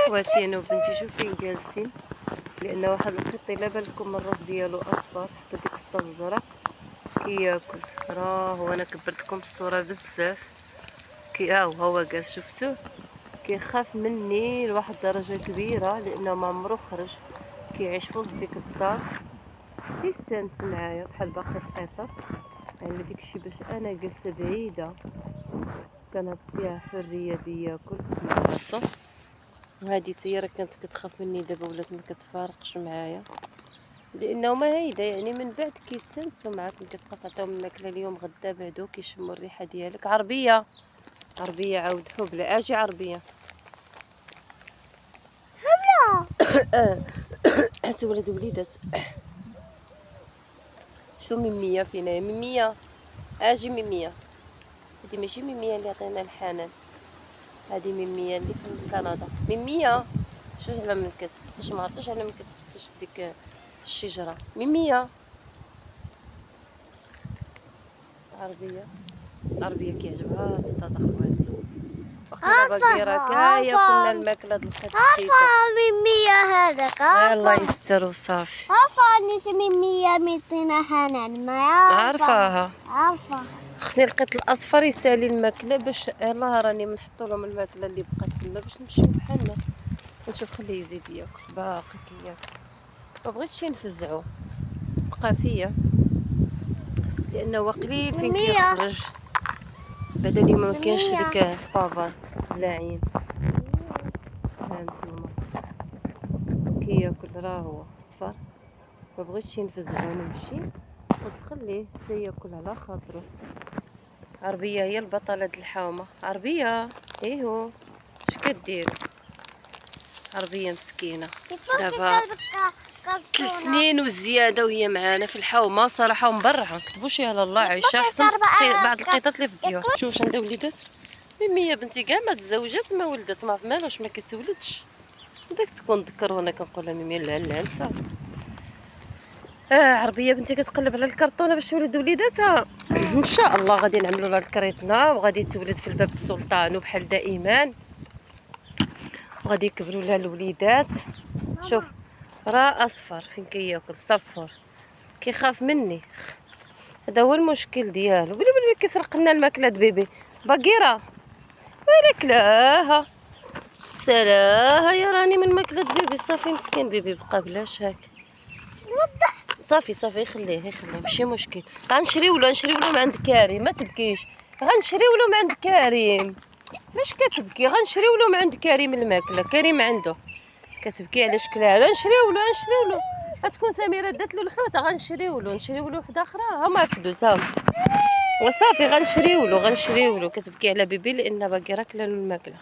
خواتي انا وبنتي شوف فين جالسين، لان واحد القط الا بالكم الراس ديالو اصفر حتى ديك السطا الزرق كياكل. راه انا كبرت لكم الصوره بزاف. هو جالس شفتوه كيخاف مني لواحد الدرجه كبيره، لانه ما عمرو خرج، كيعيش فوق ديك الدار تيستانس معايا بحال باقي القطط. يعني داكشي باش انا جالسه بعيده كنعطيها حريه بياكل مع راسو. وهادي تي راه كانت كتخاف مني، دابا ولات ما كتفارقش معايا، لانه ما هيدا يعني من بعد كيستانسوا معاك ملي كتبقى تعطيهم الماكله اليوم غدا بعدو كيشموا الريحه ديالك. عربيه عربيه عاود حبلة اجي عربيه هات ولاد وليدات. شو ميمية فينا يا ميمية؟ اجي ميمية. هادي ماشي ميمية اللي عطينا الحنان، هادي ميمية اللي في كندا. ميمية شو على من كتفتش؟ ما عرفتش على من كتفتش في ديك الشجره. ميمية عربيه عربيه كيعجبها تصطاد اخواتي. وقيلا باقي كايا كنا الماكله د القط عارفة ميمية هذاك، الله يستر وصافي. عارفة نيش ميمية ميتنا حنان ما عارفاها. عارفة. خصني القط الاصفر يسالي الماكله باش يلاه راني منحطو لهم الماكله اللي بقات تما باش نمشيو بحالنا. نشوف خليه يزيد ياكل، باقي كياكل. ما بغيتش نفزعو، بقى فيا لانه هو قليل فين كيخرج. بعدا اليوم ما كاينش ديك بافار لاعين. ها نتوما كياكل راه هو صفر. ما بغيتش نفزعو نمشي، وتخليه حتى ياكل على خاطرو. عربيه هي البطله د الحومه. عربيه ايهو اش كدير؟ عربيه مسكينه دابا 3 سنين وزياده وهي معانا في الحومه صراحه ومبرعه. كتبوش يا الله عايشه احسن بعض القطط اللي في الديور. شوف واش عندها وليدات. ميمية بنتي كاع ما تزوجات ما ولدت، ما عرف مالوش ما كتولدش. بدك تكون ذكر وانا كنقولها ميمية لا لا انت. عربيه بنتي كتقلب على الكرتونه باش تولد وليداتها. ان شاء الله غادي نعملوا لها الكريطنا وغادي تولد في الباب السلطان وبحال دائما، وغادي يكبروا لها الوليدات. شوف راه اصفر فين كياكل صفر كيخاف مني. هذا هو المشكل ديالو. بلي كيسرق لنا الماكله د بيبي باقيره ويلك لاها سلاها يا راني من ماكله بيبي. صافي مسكين بيبي بقى بلاش هاك. صافي خليه ماشي مشكل. غنشريو له من عند كريم ما تبكيش. غنشريو له من عند كريم. علاش كتبكي؟ غنشريو له من عند كريم الماكله. كريم عنده. كتبكي على شكلها. نشريو له غتكون سميره دات له الحوت. غنشريو له وحده اخرى هما فلوس ها وصافي. غنشريو له كتبكي على بيبي لان باقي راكله له الماكله.